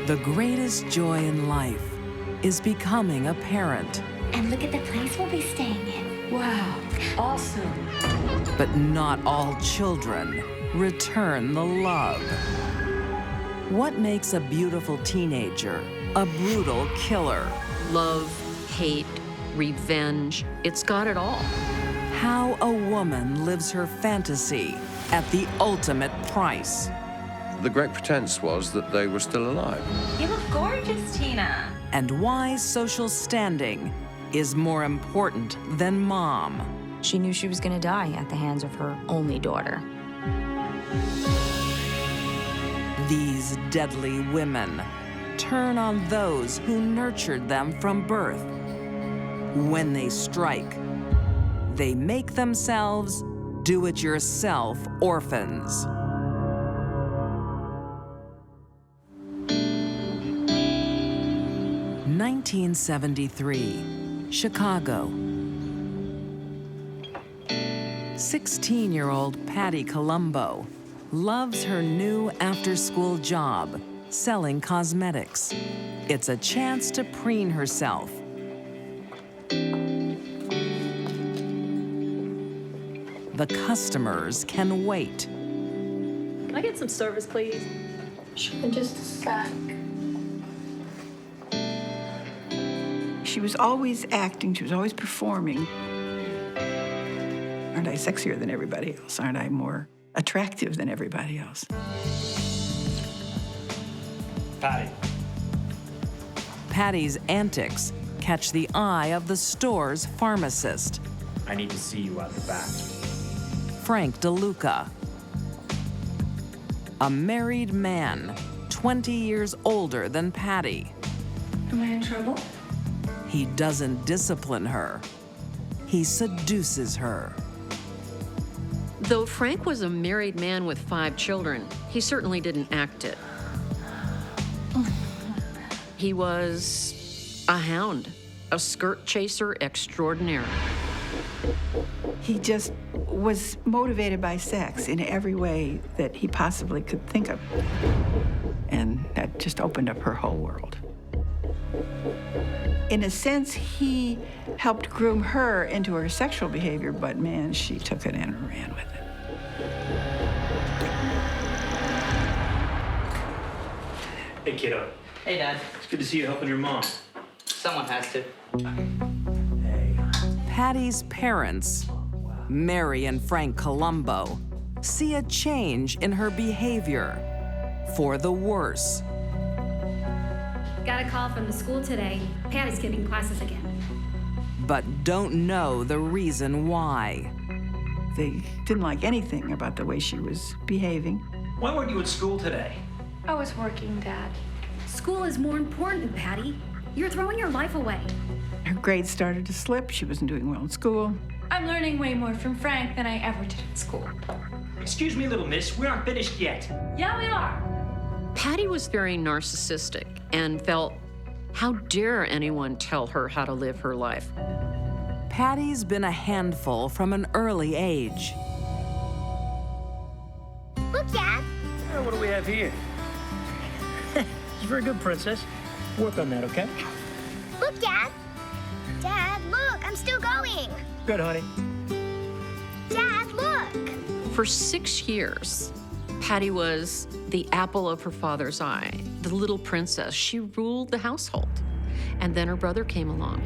The greatest joy in life is becoming a parent. And look at the place we'll be staying in. Wow, awesome. But not all children return the love. What makes a beautiful teenager a brutal killer? Love, hate, revenge, it's got it all. How a woman lives her fantasy at the ultimate price. The great pretense was that they were still alive. You look gorgeous, Tina. And why social standing is more important than mom. She knew she was going to die at the hands of her only daughter. These deadly women turn on those who nurtured them from birth. When they strike, they make themselves do-it-yourself orphans. (1973), Chicago. 16-year-old Patty Columbo loves her new after-school job, selling cosmetics. It's a chance to preen herself. The customers can wait. Can I get some service, please? Sure, just a sec. She was always acting, she was always performing. Aren't I sexier than everybody else? Aren't I more attractive than everybody else? Patty. Patty's antics catch the eye of the store's pharmacist, I need to see you out the back. Frank DeLuca. A married man, 20 years older than Patty. Am I in trouble? He doesn't discipline her. He seduces her. Though Frank was a married man with 5 children, he certainly didn't act it. He was a hound, a skirt chaser extraordinaire. He just was motivated by sex in every way that he possibly could think of. And that just opened up her whole world. In a sense, he helped groom her into her sexual behavior, but man, she took it and ran with it. Hey, kiddo. Hey, Dad. It's good to see you helping your mom. Someone has to. Hey. Patty's parents, Mary and Frank Columbo, see a change in her behavior for the worse. Got a call from the school today. Patty's skipping classes again. But don't know the reason why. They didn't like anything about the way she was behaving. Why weren't you at school today? I was working, Dad. School is more important, Patty. You're throwing your life away. Her grades started to slip. She wasn't doing well in school. I'm learning way more from Frank than I ever did at school. Excuse me, little miss. We aren't finished yet. Yeah, we are. Patty was very narcissistic and felt, how dare anyone tell her how to live her life? Patty's been a handful from an early age. Look, Dad. What do we have here? It's very good, Princess. Work on that, okay? Look, Dad. Dad, look. I'm still going. Good, honey. Dad, look. For 6 years, Patty was the apple of her father's eye, the little princess. She ruled the household. And then her brother came along.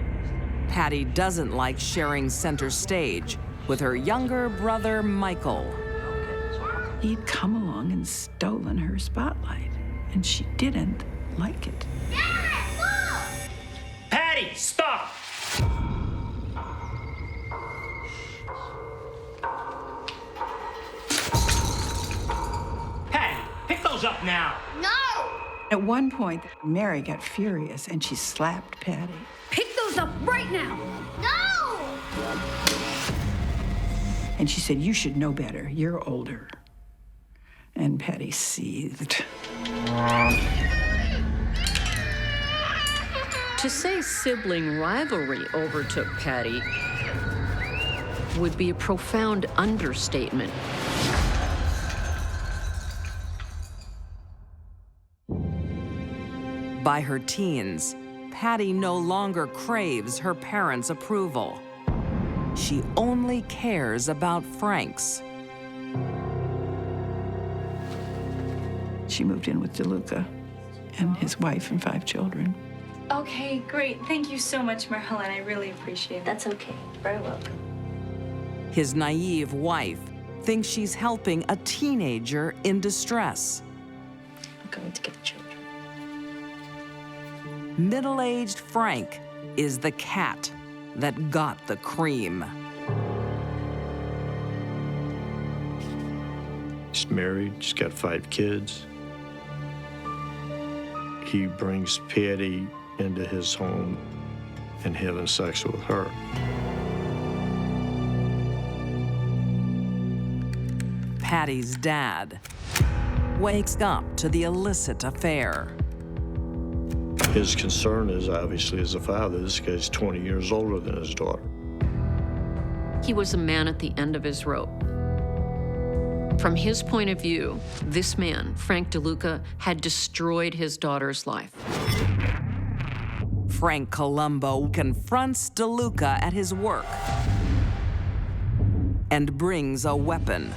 Patty doesn't like sharing center stage with her younger brother, Michael. He'd come along and stolen her spotlight, and she didn't like it. Dad, look. Patty, stop! Patty, pick those up now. No. At one point, Mary got furious, and she slapped Patty. Pick those up right now. No. And she said, "You should know better. You're older." And Patty seethed. To say sibling rivalry overtook Patty would be a profound understatement. By her teens, Patty no longer craves her parents' approval. She only cares about Frank's. She moved in with DeLuca and his wife and 5 children. Okay, great. Thank you so much, Marilyn. I really appreciate it. That's okay. Very welcome. His naive wife thinks she's helping a teenager in distress. I'm going to get the children. Middle-aged Frank is the cat that got the cream. He's married, he's got 5 kids. He brings Patty into his home and having sex with her. Patty's dad wakes up to the illicit affair. His concern is, obviously, as a father, this guy's 20 years older than his daughter. He was a man at the end of his rope. From his point of view, this man, Frank DeLuca, had destroyed his daughter's life. Frank Columbo confronts DeLuca at his work and brings a weapon.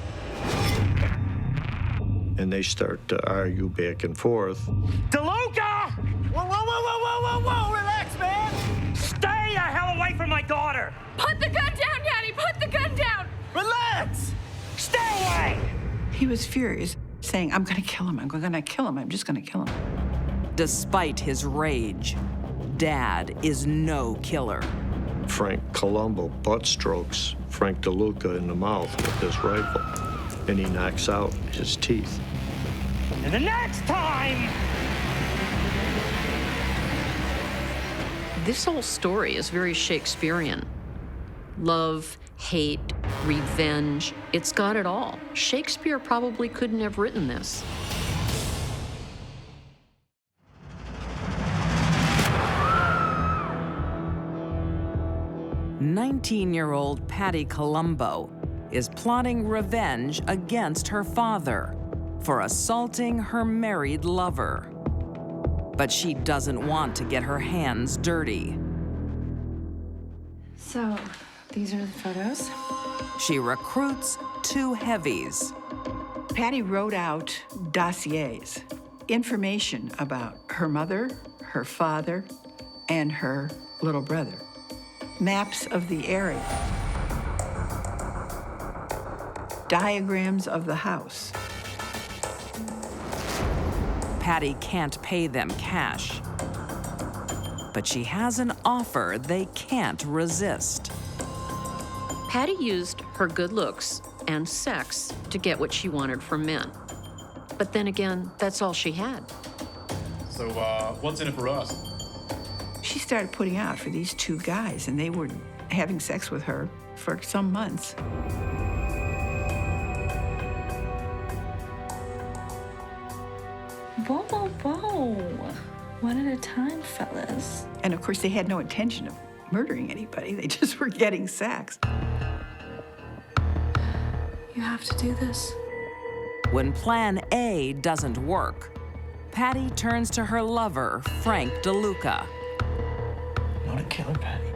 And they start to argue back and forth. DeLuca! Whoa, whoa, whoa, whoa, whoa, whoa, whoa! Relax, man! Stay the hell away from my daughter! Put the gun down, Daddy! Put the gun down! Relax! Stay away! He was furious, saying, I'm gonna kill him, I'm gonna kill him, I'm just gonna kill him. Despite his rage, Dad is no killer. Frank Columbo butt strokes Frank DeLuca in the mouth with his rifle, and he knocks out his teeth. And the next time! This whole story is very Shakespearean. Love, hate, revenge, it's got it all. Shakespeare probably couldn't have written this. "19-year-old Patty Columbo is plotting revenge against her father for assaulting her married lover. But she doesn't want to get her hands dirty. So, these are the photos. She recruits 2 heavies. Patty wrote out dossiers, information about her mother, her father, and her little brother. Maps of the area. Diagrams of the house. Patty can't pay them cash, but she has an offer they can't resist. Patty used her good looks and sex to get what she wanted from men. But then again, that's all she had. So, what's in it for us? She started putting out for these 2 guys, and they were having sex with her for some months. Whoa, whoa, whoa. One at a time, fellas. And of course, they had no intention of murdering anybody. They just were getting sex. You have to do this. When Plan A doesn't work, Patty turns to her lover, Frank DeLuca. You want to kill her, Patty?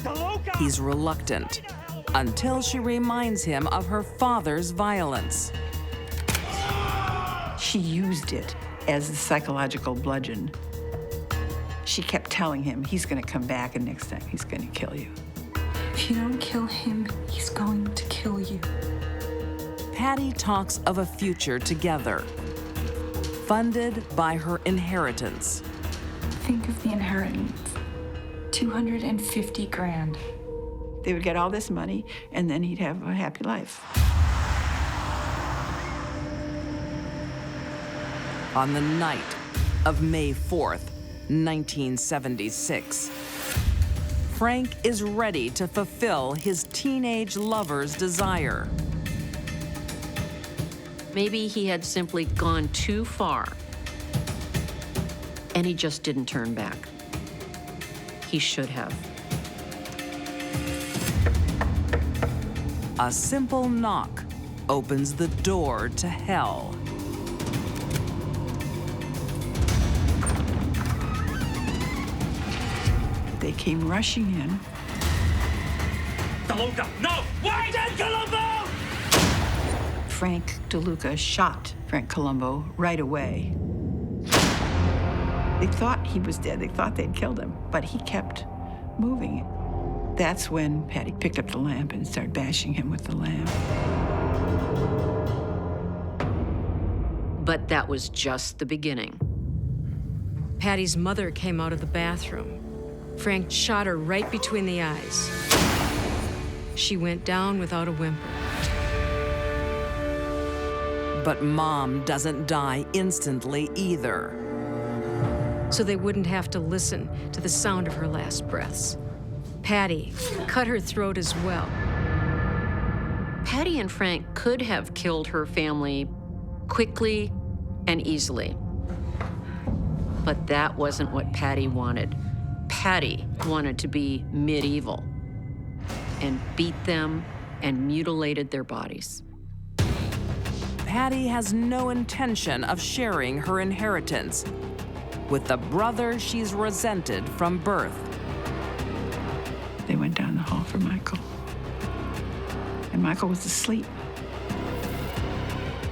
DeLuca! He's reluctant until she reminds him of her father's violence. She used it as a psychological bludgeon. She kept telling him, he's gonna come back and next time he's gonna kill you. If you don't kill him, he's going to kill you. Patty talks of a future together, funded by her inheritance. Think of the inheritance. 250 grand. They would get all this money, and then he'd have a happy life. On the night of May 4th, 1976, Frank is ready to fulfill his teenage lover's desire. Maybe he had simply gone too far, and he just didn't turn back. He should have. A simple knock opens the door to hell. They came rushing in. DeLong, no! Wait! Patty Columbo! Frank DeLuca shot Frank Columbo right away. They thought he was dead. They thought they'd killed him, but he kept moving. That's when Patty picked up the lamp and started bashing him with the lamp. But that was just the beginning. Patty's mother came out of the bathroom. Frank shot her right between the eyes. She went down without a whimper. But Mom doesn't die instantly either. So they wouldn't have to listen to the sound of her last breaths. Patty cut her throat as well. Patty and Frank could have killed her family quickly and easily. But that wasn't what Patty wanted. Patty wanted to be medieval and beat them and mutilated their bodies. Patty has no intention of sharing her inheritance with the brother she's resented from birth. They went down the hall for Michael. And Michael was asleep.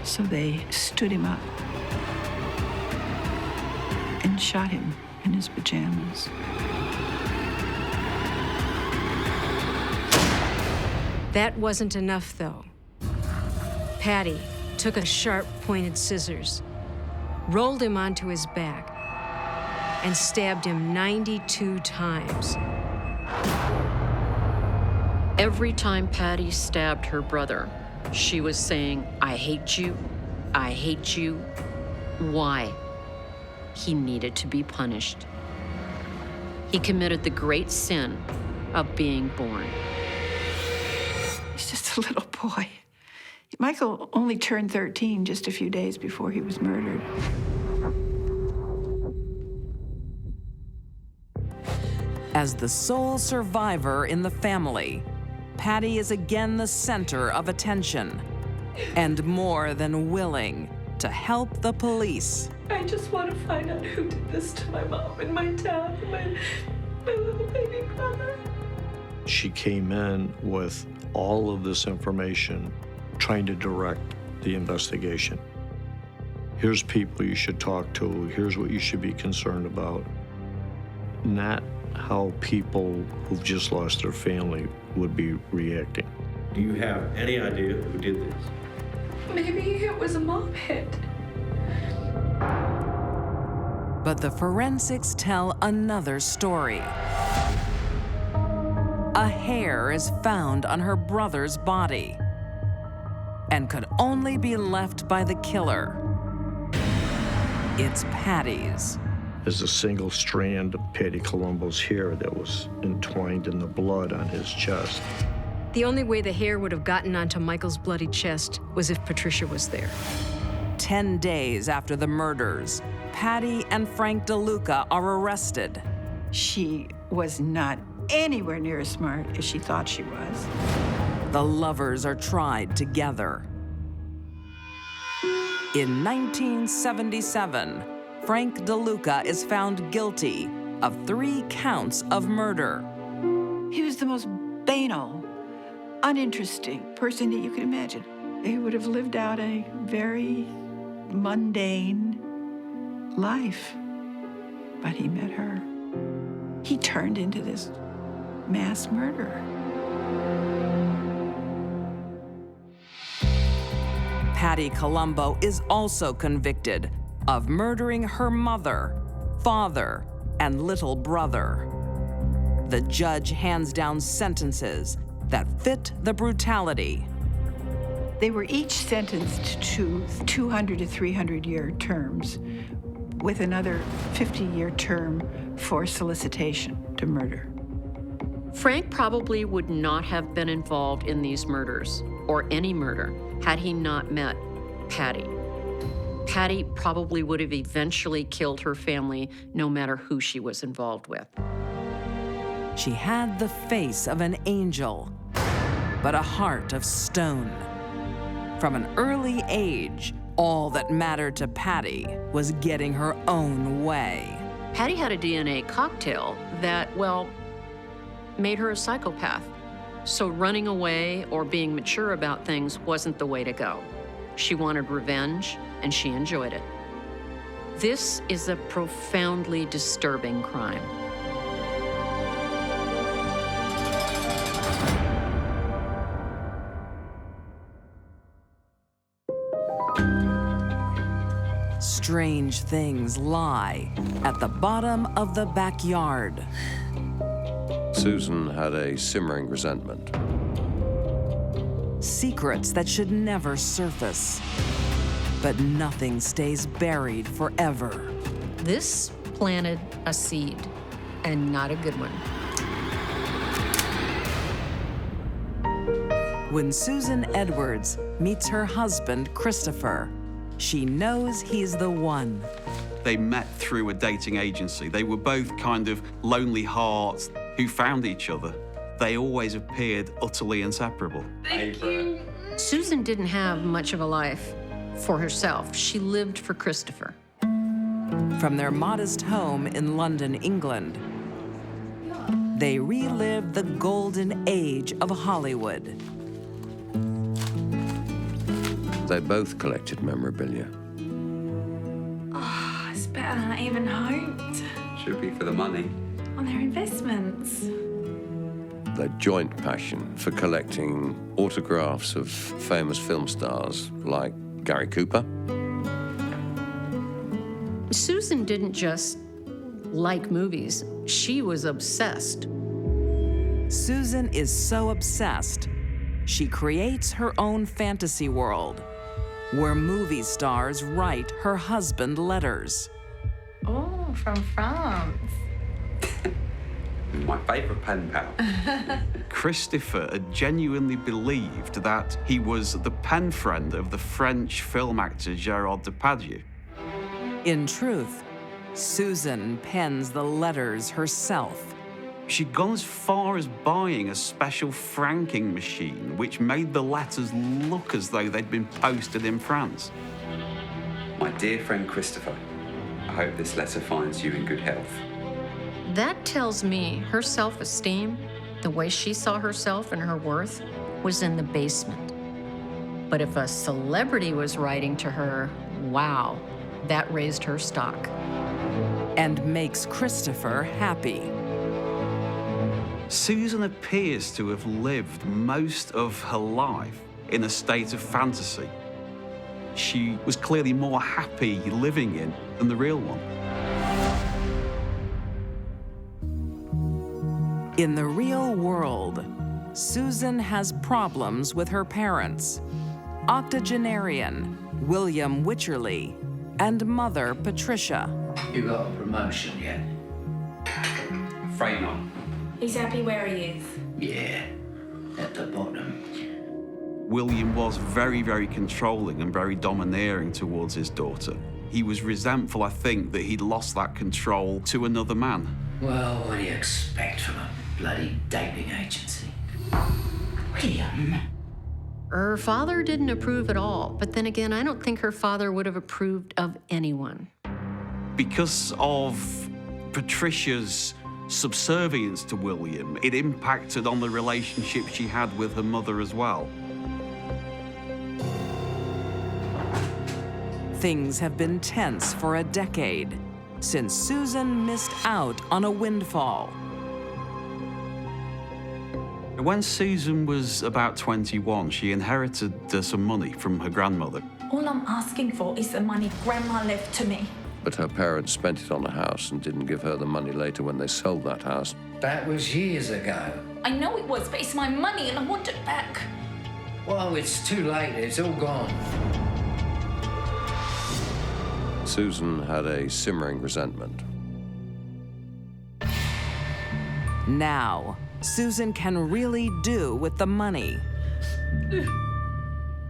So they stood him up and shot him in his pajamas. That wasn't enough, though. Patty took a sharp, pointed scissors, rolled him onto his back, and stabbed him 92 times. Every time Patty stabbed her brother, she was saying, "I hate you, I hate you." Why? He needed to be punished. He committed the great sin of being born. He's just a little boy. Michael only turned 13 just a few days before he was murdered. As the sole survivor in the family, Patty is again the center of attention and more than willing to help the police. I just want to find out who did this to my mom and my dad and my little baby brother. She came in with all of this information, trying to direct the investigation. Here's people you should talk to. Here's what you should be concerned about. Not how people who've just lost their family would be reacting. Do you have any idea who did this? Maybe it was a mob hit. But the forensics tell another story. A hair is found on her brother's body and could only be left by the killer. It's Patty's. There's a single strand of Patty Columbo's hair that was entwined in the blood on his chest. The only way the hair would have gotten onto Michael's bloody chest was if Patricia was there. 10 days after the murders, Patty and Frank DeLuca are arrested. She was not anywhere near as smart as she thought she was. The lovers are tried together. In 1977, Frank DeLuca is found guilty of 3 counts of murder. He was the most banal, uninteresting person that you could imagine. He would have lived out a very mundane life, but he met her. He turned into this mass murderer. Patty Columbo is also convicted of murdering her mother, father, and little brother. The judge hands down sentences that fit the brutality. They were each sentenced to 200 to 300-year terms with another 50-year term for solicitation to murder. Frank probably would not have been involved in these murders, or any murder, had he not met Patty. Patty probably would have eventually killed her family, no matter who she was involved with. She had the face of an angel, but a heart of stone. From an early age, all that mattered to Patty was getting her own way. Patty had a DNA cocktail that, well, made her a psychopath. So running away or being mature about things wasn't the way to go. She wanted revenge, and she enjoyed it. This is a profoundly disturbing crime. Strange things lie at the bottom of the backyard. Susan had a simmering resentment. Secrets that should never surface. But nothing stays buried forever. This planted a seed, and not a good one. When Susan Edwards meets her husband, Christopher, she knows he's the one. They met through a dating agency. They were both kind of lonely hearts who found each other. They always appeared utterly inseparable. Thank you. Susan didn't have much of a life for herself. She lived for Christopher. From their modest home in London, England, they relived the golden age of Hollywood. They both collected memorabilia. Oh, it's better than I even hoped. Should be for the money. On their investments. Their joint passion for collecting autographs of famous film stars like Gary Cooper. Susan didn't just like movies, she was obsessed. Susan is so obsessed, she creates her own fantasy world where movie stars write her husband letters. Oh, from France. My favourite pen pal. Christopher had genuinely believed that he was the pen friend of the French film actor Gérard Depardieu. In truth, Susan pens the letters herself. She'd gone as far as buying a special franking machine which made the letters look as though they'd been posted in France. My dear friend Christopher, I hope this letter finds you in good health. That tells me her self-esteem, the way she saw herself and her worth, was in the basement. But if a celebrity was writing to her, wow, that raised her stock. And makes Christopher happy. Susan appears to have lived most of her life in a state of fantasy. She was clearly more happy living in than the real one. In the real world, Susan has problems with her parents, octogenarian William Wycherley and mother Patricia. You got a promotion yet? Afraid not. He's happy where he is. Yeah, at the bottom. William was very, very controlling and very domineering towards his daughter. He was resentful, I think, that he'd lost that control to another man. Well, what do you expect from a bloody dating agency? William? Her father didn't approve at all, but then again, I don't think her father would have approved of anyone. Because of Patricia's subservience to William, it impacted on the relationship she had with her mother as well. Things have been tense for a decade since Susan missed out on a windfall. When Susan was about 21, she inherited some money from her grandmother. All I'm asking for is the money Grandma left to me. But her parents spent it on a house and didn't give her the money later when they sold that house. That was years ago. I know it was, but it's my money and I want it back. Well, it's too late. It's all gone. Susan had a simmering resentment. Now, Susan can really do with the money.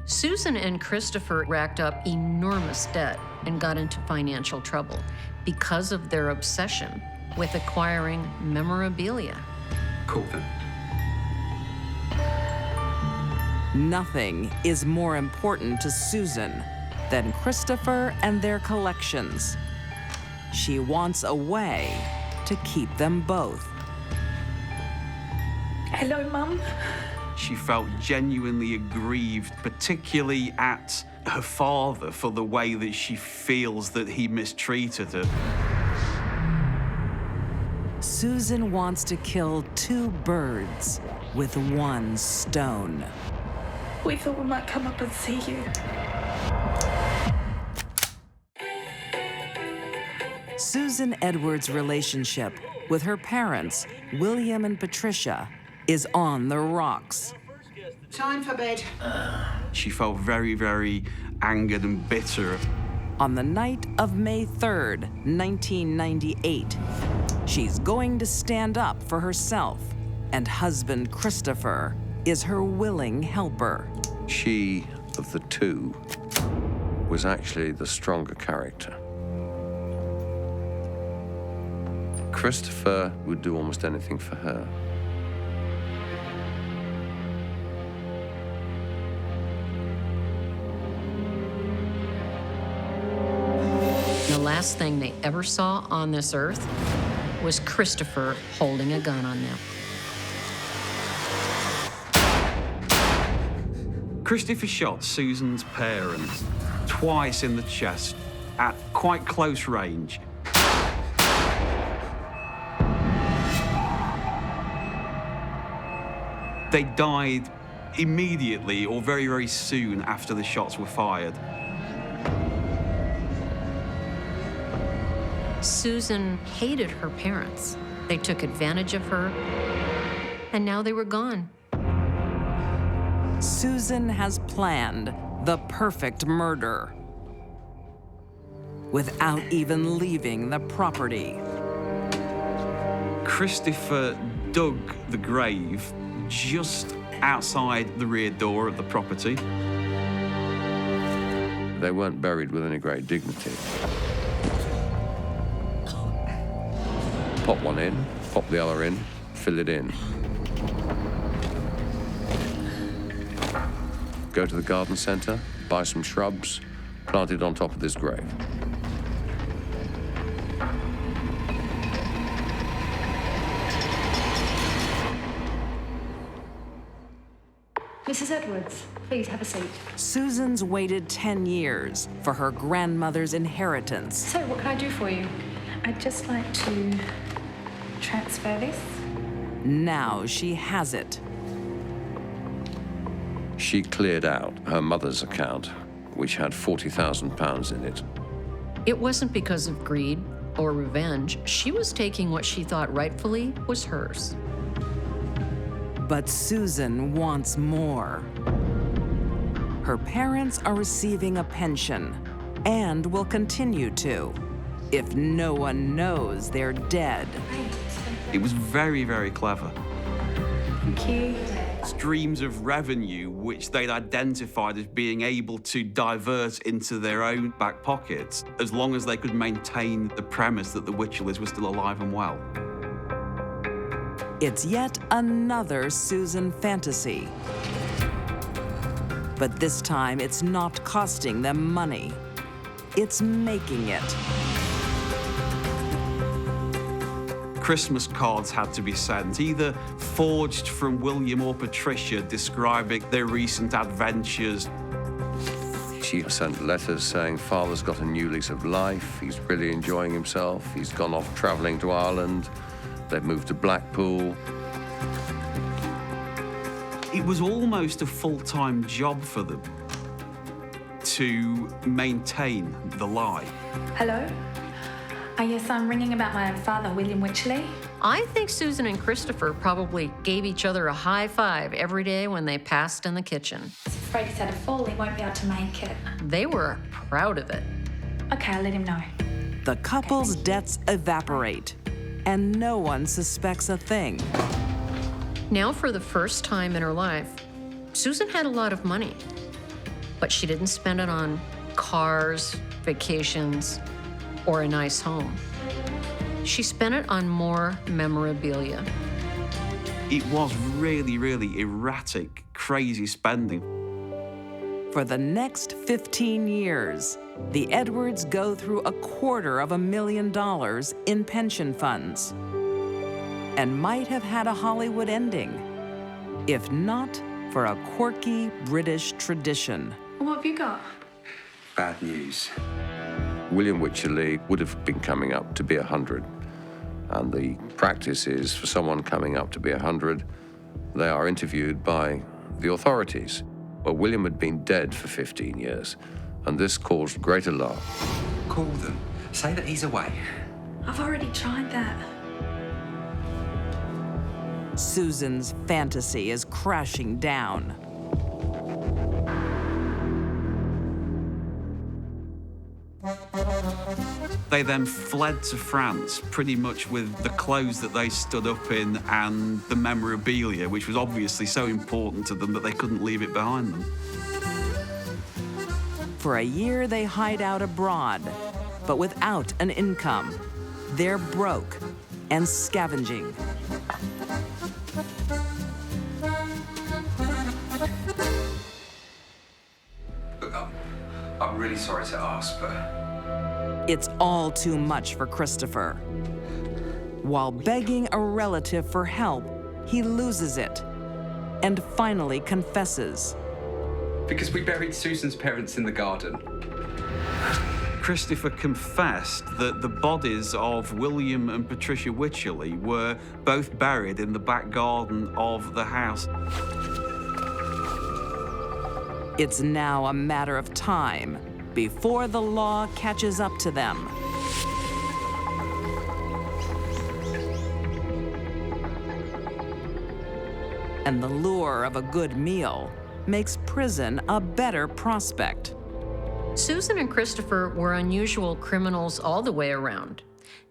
Susan and Christopher racked up enormous debt and got into financial trouble because of their obsession with acquiring memorabilia. Call them. Nothing is more important to Susan than Christopher and their collections. She wants a way to keep them both. Hello, Mum. She felt genuinely aggrieved, particularly at her father for the way that she feels that he mistreated her. Susan wants to kill 2 birds with 1 stone. We thought we might come up and see you. Susan Edwards' relationship with her parents, William and Patricia, is on the rocks. Time for bed. She felt very, very angered and bitter. On the night of May 3rd, 1998, she's going to stand up for herself, and husband Christopher is her willing helper. She, of the 2, was actually the stronger character. Christopher would do almost anything for her. The last thing they ever saw on this earth was Christopher holding a gun on them. Christopher shot Susan's parents twice in the chest at quite close range. They died immediately or very, very soon after the shots were fired. Susan hated her parents. They took advantage of her, and now they were gone. Susan has planned the perfect murder without even leaving the property. Christopher dug the grave just outside the rear door of the property. They weren't buried with any great dignity. Pop one in, pop the other in, fill it in. Go to the garden centre, buy some shrubs, plant it on top of this grave. Mrs. Edwards, please have a seat. Susan's waited 10 years for her grandmother's inheritance. So, what can I do for you? I'd just like to transfer this. Now she has it. She cleared out her mother's account, which had £40,000 in it. It wasn't because of greed or revenge. She was taking what she thought rightfully was hers. But Susan wants more. Her parents are receiving a pension and will continue to if no one knows they're dead. It was very, very clever. Thank you. Streams of revenue which they'd identified as being able to divert into their own back pockets as long as they could maintain the premise that the Wycherleys were still alive and well. It's yet another Susan fantasy. But this time, it's not costing them money. It's making it. Christmas cards had to be sent, either forged from William or Patricia describing their recent adventures. She sent letters saying, Father's got a new lease of life, he's really enjoying himself, he's gone off travelling to Ireland, they've moved to Blackpool. It was almost a full-time job for them to maintain the lie. Hello? Yes, I'm ringing about my father, William Wycherley. I think Susan and Christopher probably gave each other a high five every day when they passed in the kitchen. I'm afraid he's had a fall. He won't be able to make it. They were proud of it. Okay, I'll let him know. The couple's debts evaporate, and no one suspects a thing. Now, for the first time in her life, Susan had a lot of money, but she didn't spend it on cars, vacations, or a nice home. She spent it on more memorabilia. It was really, really erratic, crazy spending. For the next 15 years, the Edwards go through $250,000 in pension funds and might have had a Hollywood ending if not for a quirky British tradition. What have you got? Bad news. William Wycherley would have been coming up to be 100. And the practice is for someone coming up to be 100, they are interviewed by the authorities. Well, William had been dead for 15 years, and this caused great alarm. Call them. Say that he's away. I've already tried that. Susan's fantasy is crashing down. They then fled to France, pretty much with the clothes that they stood up in and the memorabilia, which was obviously so important to them that they couldn't leave it behind them. For a year, they hide out abroad, but without an income. They're broke and scavenging. Look, I'm really sorry to ask, but It's all too much for Christopher. While begging a relative for help, he loses it and finally confesses. because we buried Susan's parents in the garden. Christopher confessed that the bodies of William and Patricia Wycherley were both buried in the back garden of the house. It's now a matter of time before the law catches up to them. And the lure of a good meal makes prison a better prospect. Susan and Christopher were unusual criminals all the way around.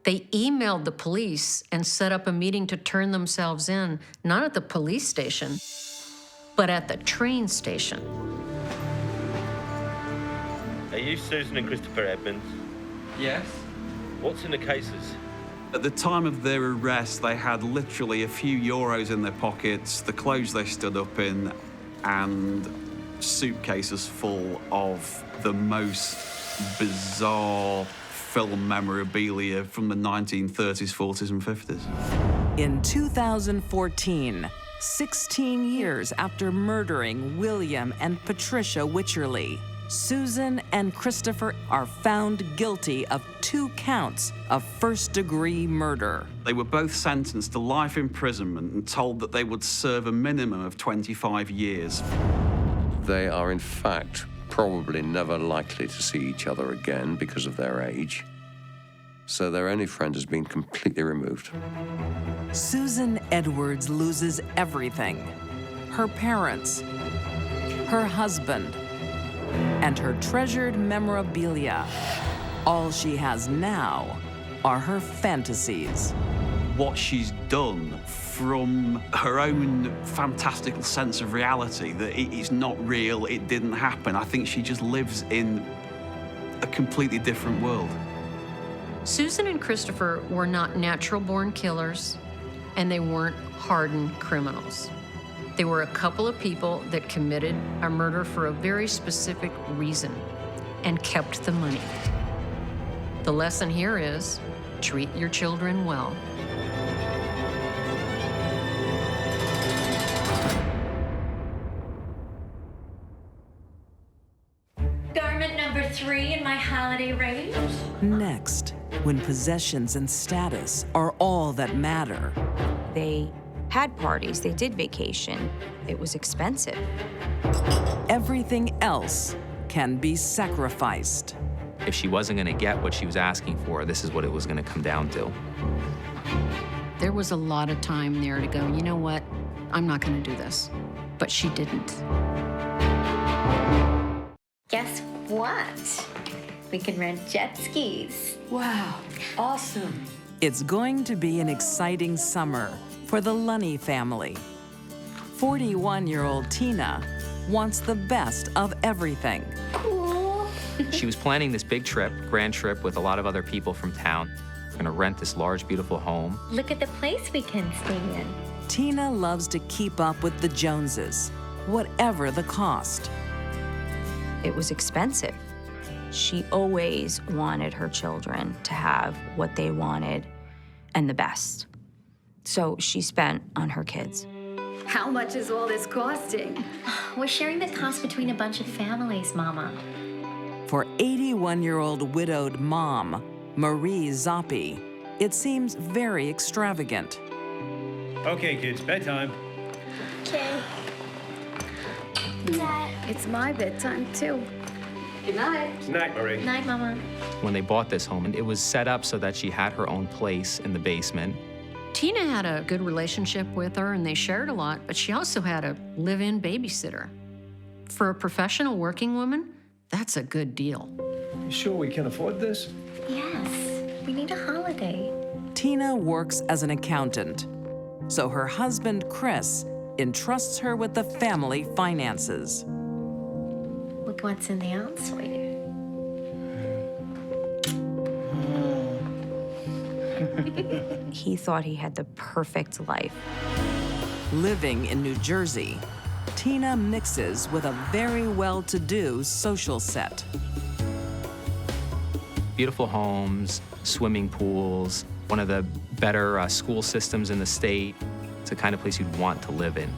They emailed the police and set up a meeting to turn themselves in, not at the police station, but at the train station. Are you Susan and Christopher Edmonds? Yes? What's in the cases? At the time of their arrest, they had literally a few euros in their pockets, the clothes they stood up in, and suitcases full of the most bizarre film memorabilia from the 1930s, 40s, and 50s. In 2014, 16 years after murdering William and Patricia Wycherley, Susan and Christopher are found guilty of 2 counts of first-degree murder. They were both sentenced to life imprisonment and told that they would serve a minimum of 25 years. They are, in fact, probably never likely to see each other again because of their age. So their only friend has been completely removed. Susan Edwards loses everything: her parents, her husband, and her treasured memorabilia. All she has now are her fantasies. What she's done from her own fantastical sense of reality, that it is not real, it didn't happen. I think she just lives in a completely different world. Susan and Christopher were not natural-born killers, and they weren't hardened criminals. They were a couple of people that committed a murder for a very specific reason and kept the money. The lesson here is, treat your children well. Garment number 3 in my holiday range. Next, when possessions and status are all that matter, They had parties, they did vacation. It was expensive. everything else can be sacrificed. If she wasn't going to get what she was asking for, this is what it was going to come down to. There was a lot of time there to go, you know what, I'm not going to do this. But she didn't. Guess what? We can rent jet skis. Wow, awesome. It's going to be an exciting summer for the Lunney family. 41-year-old Tina wants the best of everything. Cool. She was planning this big trip, grand trip, with a lot of other people from town. We're going to rent this large, beautiful home. Look at the place we can stay in. Tina loves to keep up with the Joneses, whatever the cost. It was expensive. She always wanted her children to have what they wanted and the best. So she spent on her kids. How much is all this costing? We're sharing the cost between a bunch of families, Mama. For 81-year-old widowed mom, Marie Zoppi, it seems very extravagant. Okay, kids, bedtime. Okay. It's my bedtime, too. Good night. Good night, Marie. Night, Mama. When they bought this home, it was set up so that she had her own place in the basement. Tina had a good relationship with her and they shared a lot, but she also had a live-in babysitter. For a professional working woman, that's a good deal. You sure we can afford this? Yes, we need a holiday. Tina works as an accountant, so her husband, Chris, entrusts her with the family finances. Look what's in the ensuite. He thought he had the perfect life. Living in New Jersey, Tina mixes with a very well-to-do social set. Beautiful homes, swimming pools, one of the better school systems in the state. It's the kind of place you'd want to live in.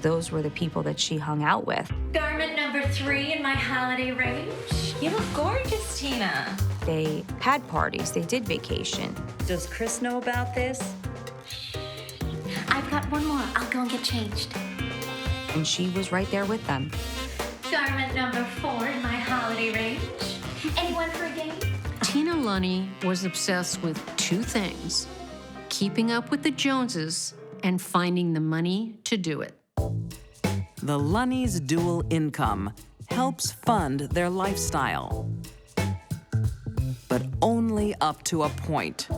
Those were the people that she hung out with. Garment number 3 in my holiday range. You look gorgeous, Tina. They had parties, they did vacation. Does Chris know about this? I've got one more. I'll go and get changed. And she was right there with them. Garment number 4 in my holiday range. Anyone for a game? Tina Lunney was obsessed with two things: keeping up with the Joneses and finding the money to do it. The Lunneys' dual income helps fund their lifestyle, but only up to a point.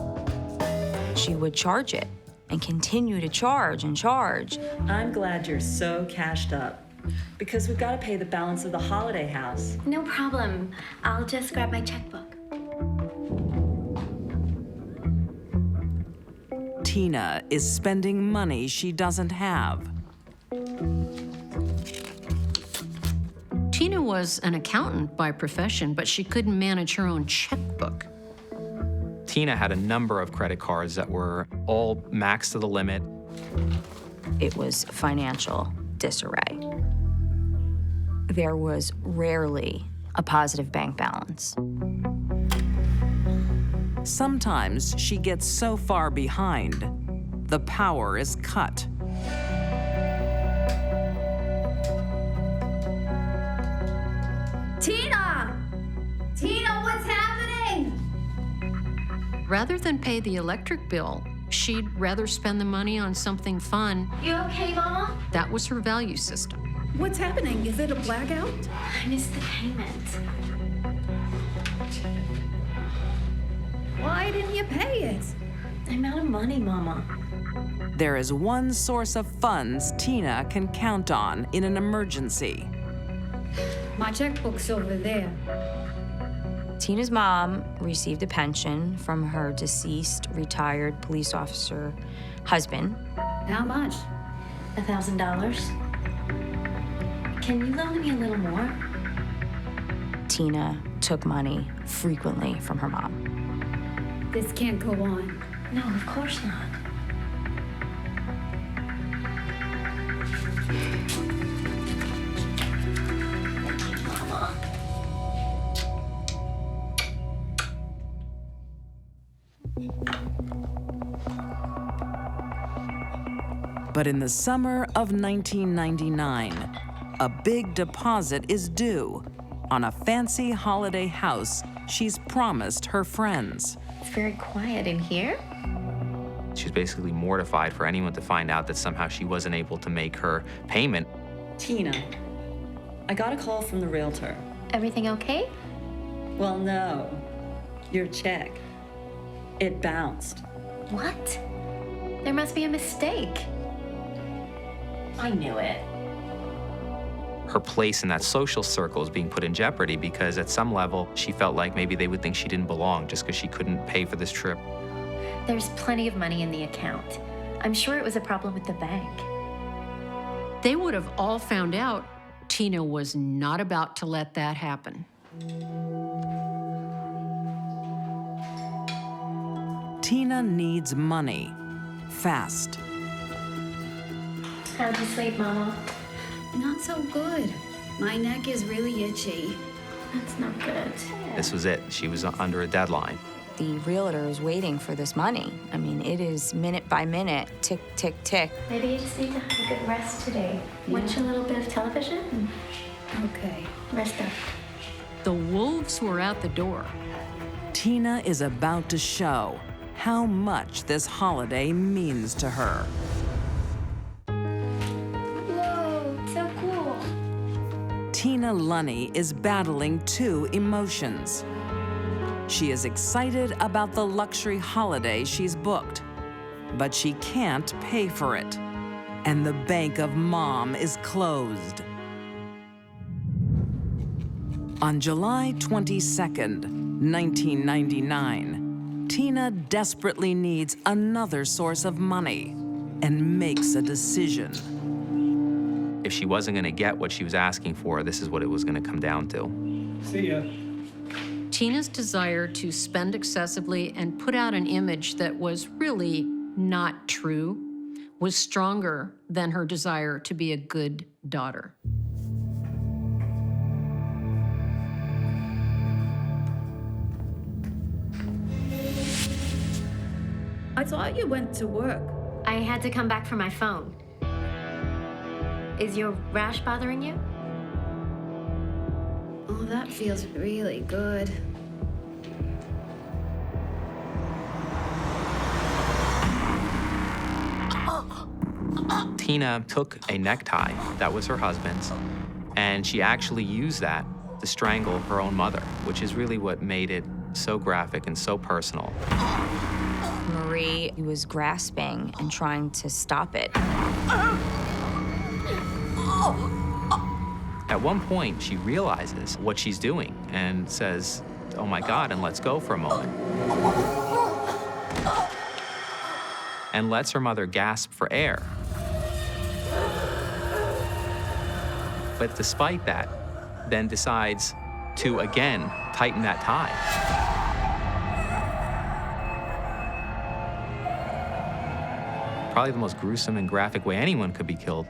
She would charge it and continue to charge and charge. I'm glad you're so cashed up, because we've got to pay the balance of the holiday house. No problem. I'll just grab my checkbook. Tina is spending money she doesn't have. Tina was an accountant by profession, but she couldn't manage her own checkbook. Tina had a number of credit cards that were all maxed to the limit. It was financial disarray. There was rarely a positive bank balance. Sometimes she gets so far behind, the power is cut. Tina! Tina, what's happening? Rather than pay the electric bill, she'd rather spend the money on something fun. You okay, Mama? That was her value system. What's happening? Is it a blackout? I missed the payment. Why didn't you pay it? I'm out of money, Mama. There is one source of funds Tina can count on in an emergency. My checkbook's over there. Tina's mom received a pension from her deceased retired police officer husband. How much? $1,000. Can you loan me a little more? Tina took money frequently from her mom. This can't go on. No, of course not. Mama. But in the summer of 1999, a big deposit is due on a fancy holiday house she's promised her friends. It's very quiet in here. She's basically mortified for anyone to find out that somehow she wasn't able to make her payment. Tina, I got a call from the realtor. Everything okay? Well, no. Your check. It bounced. What? There must be a mistake. I knew it. Her place in that social circle is being put in jeopardy because at some level, she felt like maybe they would think she didn't belong just because she couldn't pay for this trip. There's plenty of money in the account. I'm sure it was a problem with the bank. They would have all found out Tina was not about to let that happen. Tina needs money, fast. How'd you sleep, Mama? Not so good. My neck is really itchy. That's not good. This was it. She was under a deadline. The realtor is waiting for this money. I mean, it is minute by minute, tick, tick, tick. Maybe you just need to have a good rest today. Watch a little bit of television. Okay. Rest up. The wolves were out the door. Tina is about to show how much this holiday means to her. Whoa, so cool. Tina Lunney is battling two emotions. She is excited about the luxury holiday she's booked, but she can't pay for it. And the bank of Mom is closed. On July 22nd, 1999, Tina desperately needs another source of money and makes a decision. If she wasn't going to get what she was asking for, this is what it was going to come down to. See ya. Tina's desire to spend excessively and put out an image that was really not true was stronger than her desire to be a good daughter. I thought you went to work. I had to come back for my phone. Is your rash bothering you? Oh, that feels really good. Tina took a necktie that was her husband's, and she actually used that to strangle her own mother, which is really what made it so graphic and so personal. Marie was grasping and trying to stop it. At one point, she realizes what she's doing and says, "Oh my God," and lets go for a moment. And lets her mother gasp for air. But despite that, then decides to again tighten that tie. Probably the most gruesome and graphic way anyone could be killed.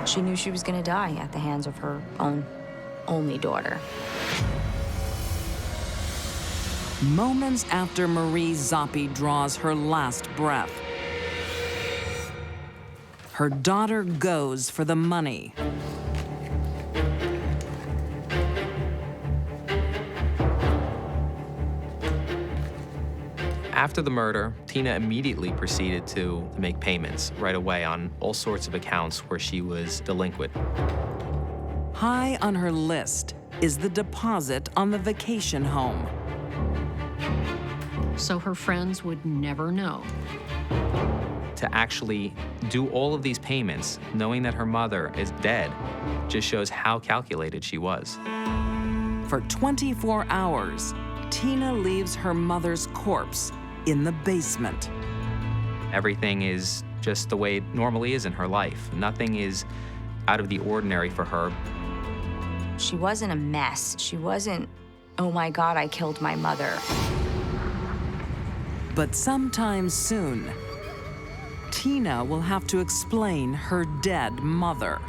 She knew she was going to die at the hands of her own only daughter. Moments after Marie Zoppi draws her last breath, her daughter goes for the money. After the murder, Tina immediately proceeded to make payments right away on all sorts of accounts where she was delinquent. High on her list is the deposit on the vacation home. So her friends would never know. To actually do all of these payments, knowing that her mother is dead, just shows how calculated she was. For 24 hours, Tina leaves her mother's corpse in the basement. Everything is just the way it normally is in her life. Nothing is out of the ordinary for her. She wasn't a mess. She wasn't, oh my God, I killed my mother. But sometime soon, Tina will have to explain her dead mother.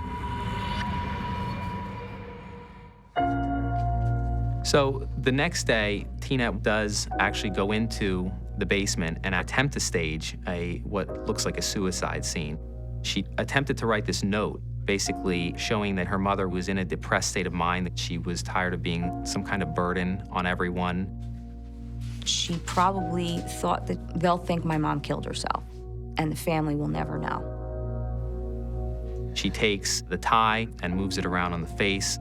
So the next day, Tina does actually go into the basement and attempt to stage what looks like a suicide scene. She attempted to write this note, basically showing that her mother was in a depressed state of mind, that she was tired of being some kind of burden on everyone. She probably thought that they'll think my mom killed herself, and the family will never know. She takes the tie and moves it around on the face,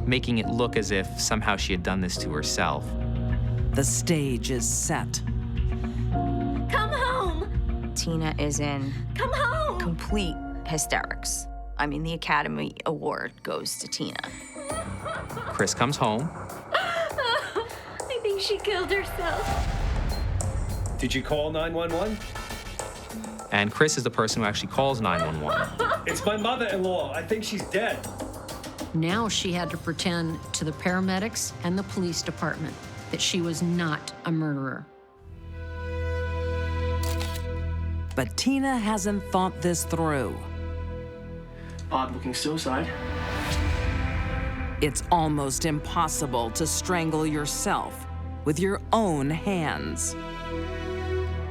making it look as if somehow she had done this to herself. The stage is set. Come home! Tina is in Come home! complete hysterics. I mean, the Academy Award goes to Tina. Chris comes home. I think she killed herself. Did you call 911? And Chris is the person who actually calls 911. It's my mother-in-law. I think she's dead. Now she had to pretend to the paramedics and the police department that she was not a murderer. But Tina hasn't thought this through. Odd-looking suicide. It's almost impossible to strangle yourself with your own hands.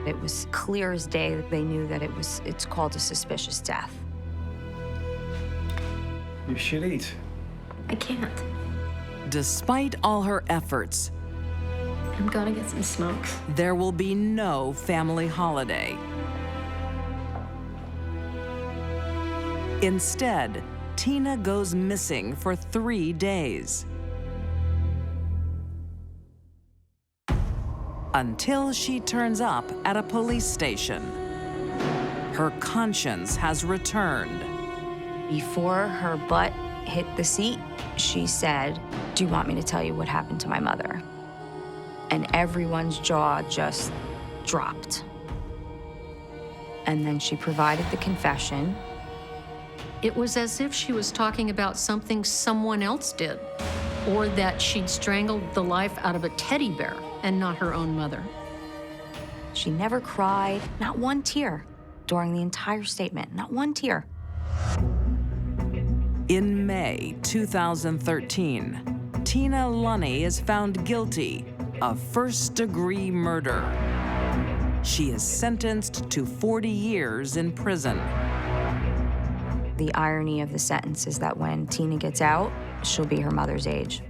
It was clear as day that they knew that it's called a suspicious death. You should eat. I can't. Despite all her efforts, I'm gonna get some smokes. there will be no family holiday. Instead, Tina goes missing for 3 days. Until she turns up at a police station. Her conscience has returned. Before her butt hit the seat, she said, "Do you want me to tell you what happened to my mother?" And everyone's jaw just dropped. And then she provided the confession. It was as if she was talking about something someone else did, or that she'd strangled the life out of a teddy bear and not her own mother. She never cried, not one tear, during the entire statement, not one tear. In May 2013, Tina Lunney is found guilty of first-degree murder. She is sentenced to 40 years in prison. The irony of the sentence is that when Tina gets out, she'll be her mother's age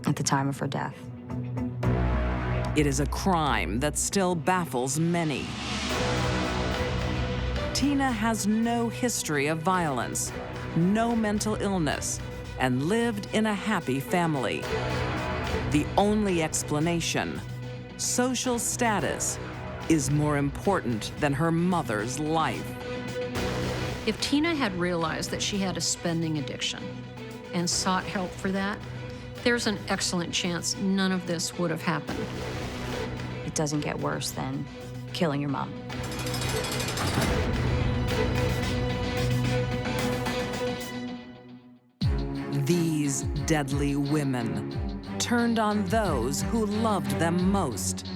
at the time of her death. It is a crime that still baffles many. Tina has no history of violence, no mental illness, and lived in a happy family. The only explanation, social status, is more important than her mother's life. If Tina had realized that she had a spending addiction and sought help for that, there's an excellent chance none of this would have happened. It doesn't get worse than killing your mom. These deadly women turned on those who loved them most.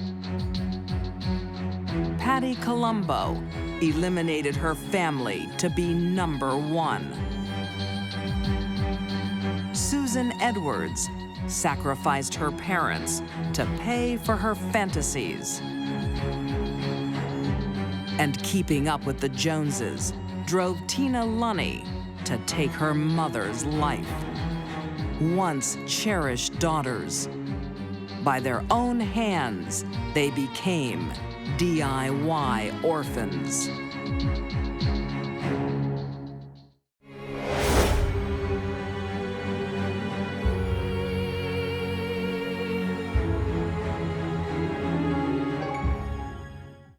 Patty Columbo eliminated her family to be #1. Susan Edwards sacrificed her parents to pay for her fantasies. And keeping up with the Joneses drove Tina Lunney to take her mother's life. Once cherished daughters, by their own hands, they became DIY orphans.